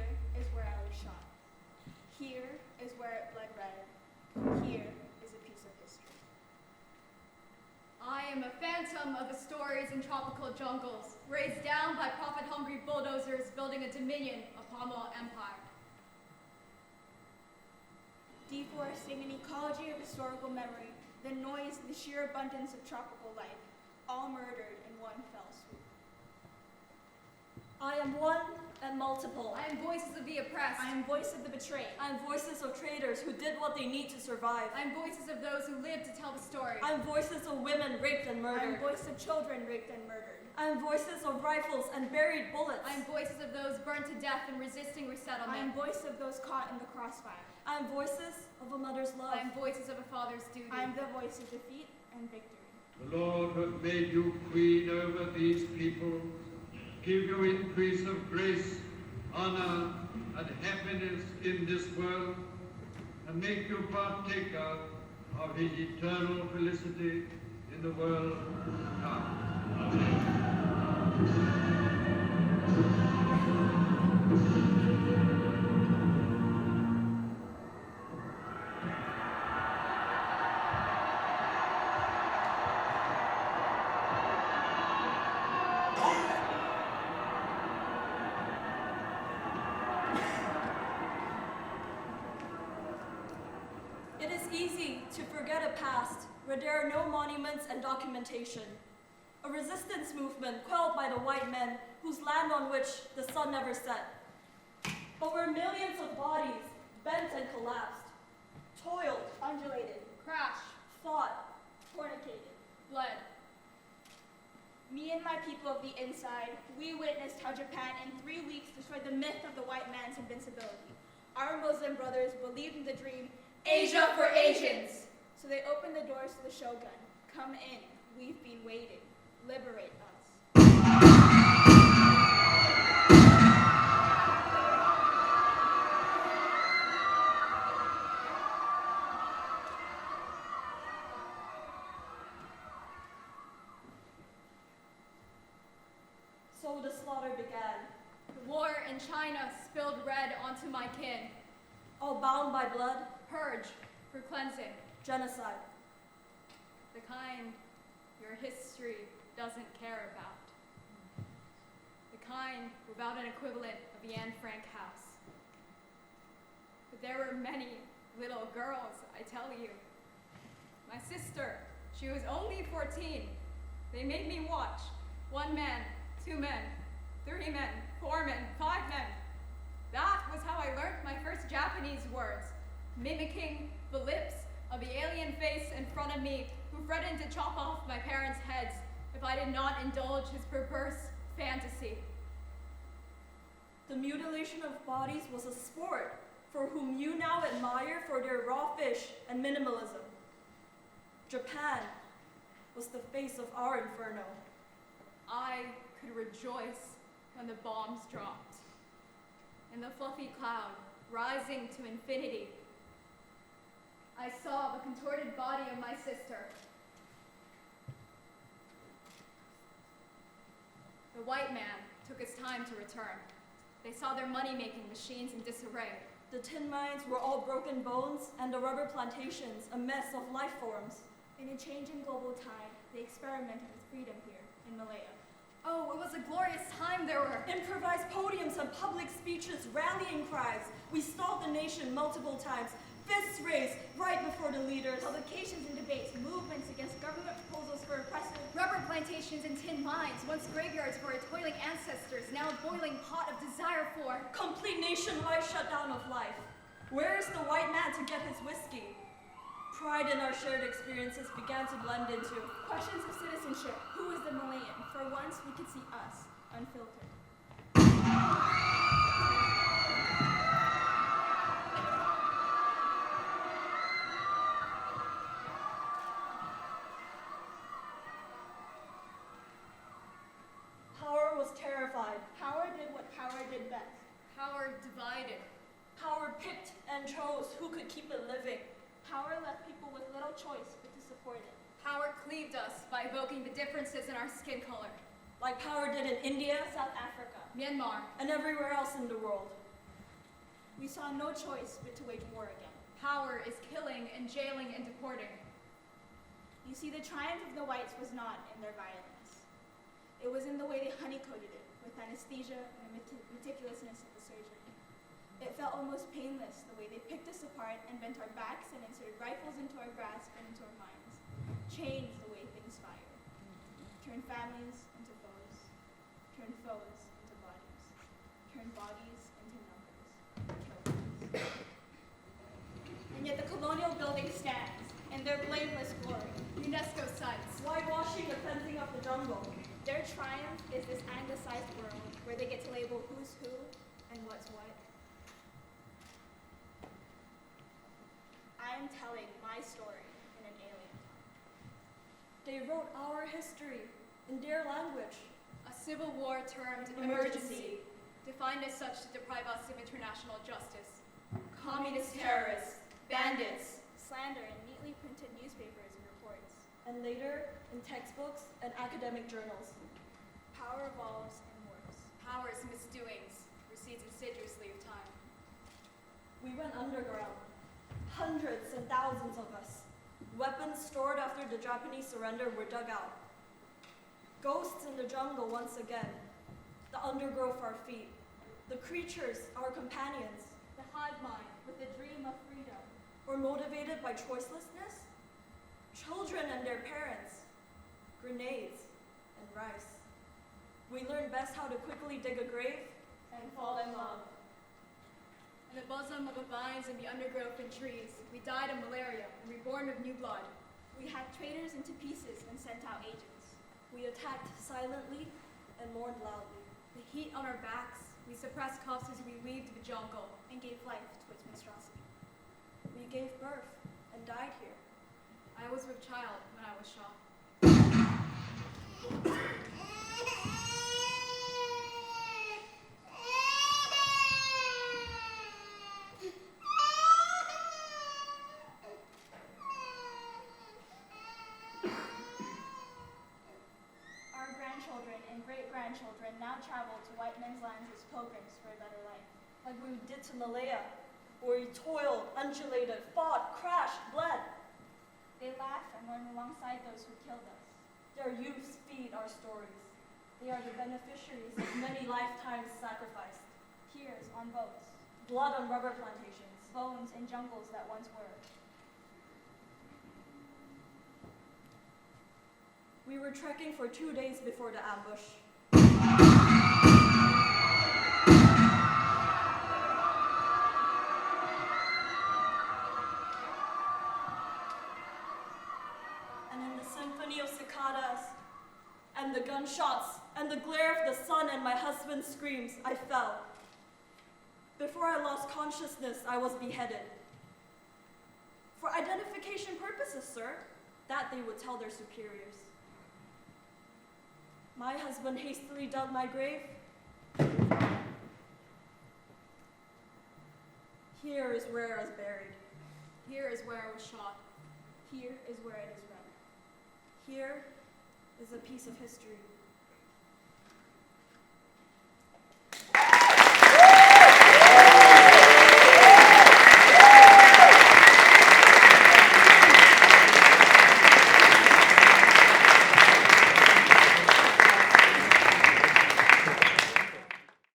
Here is where I was shot. Here is where it bled red. Here is a piece of history. I am a phantom of the stories in tropical jungles, raised down by profit-hungry bulldozers building a dominion upon the empire. Deforesting an ecology of historical memory, the noise and the sheer abundance of tropical life, all murdered in one fell swoop. I am one and multiple. I am voices of the oppressed. I am voice of the betrayed. I am voices of traders who did what they need to survive. I am voices of those who live to tell the story. I am voices of women raped and I murdered. am voice of children raped and murdered. I am voices of rifles and buried bullets. I am voices of those burned to death in resisting resettlement. I am voice of those caught in the crossfire. I am voices of a mother's love. I am voices of a father's duty. I am the voice of defeat and victory. The Lord hath made you queen over these people. Give you increase of grace, honor, and happiness in this world, and make you partaker of his eternal felicity in the world to come. It is easy to forget a past where there are no monuments and documentation. A resistance movement quelled by the white men whose land on which the sun never set. But where millions of bodies bent and collapsed, toiled, Undulated, Crash, fought, fornicated. bled. Me and my people of the inside, we witnessed how Japan in 3 weeks destroyed the myth of the white man's invincibility. Our Muslim brothers believed in the dream, Asia for Asians. so they opened the doors to the shogun. Come in, we've been waiting. Liberate us. so the slaughter began, The war in China spilled red onto my kin. all bound by blood, Purge for cleansing. genocide. The kind your history doesn't care about. The kind without an equivalent of the Anne Frank house. But there were many little girls, I tell you. My sister, she was only 14. They made me watch 1 man, 2 men, 3 men, 4 men, 5 men. That was how I learned my first Japanese words, mimicking the lips of the alien face in front of me who threatened to chop off my parents' heads if I did not indulge his perverse fantasy. The mutilation of bodies was a sport for whom you now admire for their raw fish and minimalism. Japan was the face of our inferno. I could rejoice when the bombs dropped. In the fluffy cloud, rising to infinity, I saw the contorted body of my sister. The white man took his time to return. They saw their money-making machines in disarray. The tin mines were all broken bones, and the rubber plantations a mess of life forms. In a changing global tide, they experimented with freedom here in Malaya. Oh, it was a glorious time there were. Improvised podiums and public speeches, rallying cries. We stalled the nation multiple times, fists raised right before the leaders. Publications and debates, movements against government proposals for oppressive Rubber plantations and tin mines, once graveyards for our toiling ancestors, now a boiling pot of desire for. Complete nationwide shutdown of life. Where is the white man to get his whiskey? Pride in our shared experiences began to blend into questions of citizenship. Who is the Malayan? For once, we could see us, unfiltered. power was terrified. Power did what power did best. Power divided. Power picked and chose who could keep it living. Power left people with little choice but to support it. Power cleaved us by evoking the differences in our skin color. Like power did in India, South Africa, Myanmar, and everywhere else in the world. We saw no choice but to wage war again. Power is killing and jailing and deporting. You see, the triumph of the whites was not in their violence. It was in the way they honeycoated it with anesthesia and the meticulousness of the surgery. It felt almost painless, the way they picked us apart and bent our backs and inserted rifles into our grasp and into our minds. Changed the way things fire. Turned families into foes. Turned foes into bodies. Turned bodies into numbers. Killed us. And yet the colonial building stands in their blameless glory. UNESCO sites. Whitewashing the cleansing of the jungle. Their triumph is this anglicized world where they get to label who's who and what's what. I am telling my story in an alien tongue. They wrote our history in their language. A civil war termed emergency, defined as such to deprive us of international justice. Communist terrorists, bandits, Slander in neatly printed newspapers and reports. And later, in textbooks and academic journals. Power evolves and works. Power's misdoings recedes insidiously of time. We went underground. Hundreds and thousands of us. Weapons stored after the Japanese surrender were dug out. Ghosts in the jungle once again. The undergrowth our feet. The creatures, our companions. The hive mind with the dream of freedom. Were motivated by choicelessness? Children and their parents. Grenades and rice. We learned best how to quickly dig a grave And fall in love. In the bosom of the vines and the undergrowth and trees, we died of malaria and reborn of new blood. We hacked traitors into pieces and sent out agents. We attacked silently and mourned loudly. The heat on our backs, we suppressed coughs as we leaved the jungle. And gave life to its monstrosity. We gave birth and died here. I was with child when I was shot. Our grandchildren and great-grandchildren now travel to white men's lands as pilgrims for a better life. Like we did to Malaya, where we toiled, undulated, fought, crashed, bled. They laugh and learn alongside those who killed us. Their youths feed our stories. They are the beneficiaries of many lifetimes sacrificed. Tears on boats. Blood on rubber plantations. Bones in jungles that once were. We were trekking for 2 days before the ambush. And in the symphony of cicadas, and the gunshots, and the glare of the sun and my husband's screams, I fell. Before I lost consciousness, I was beheaded. For identification purposes, sir, that they would tell their superiors. My husband hastily dug my grave. Here is where I was buried. Here is where I was shot. Here is where it is read. Here is a piece of history.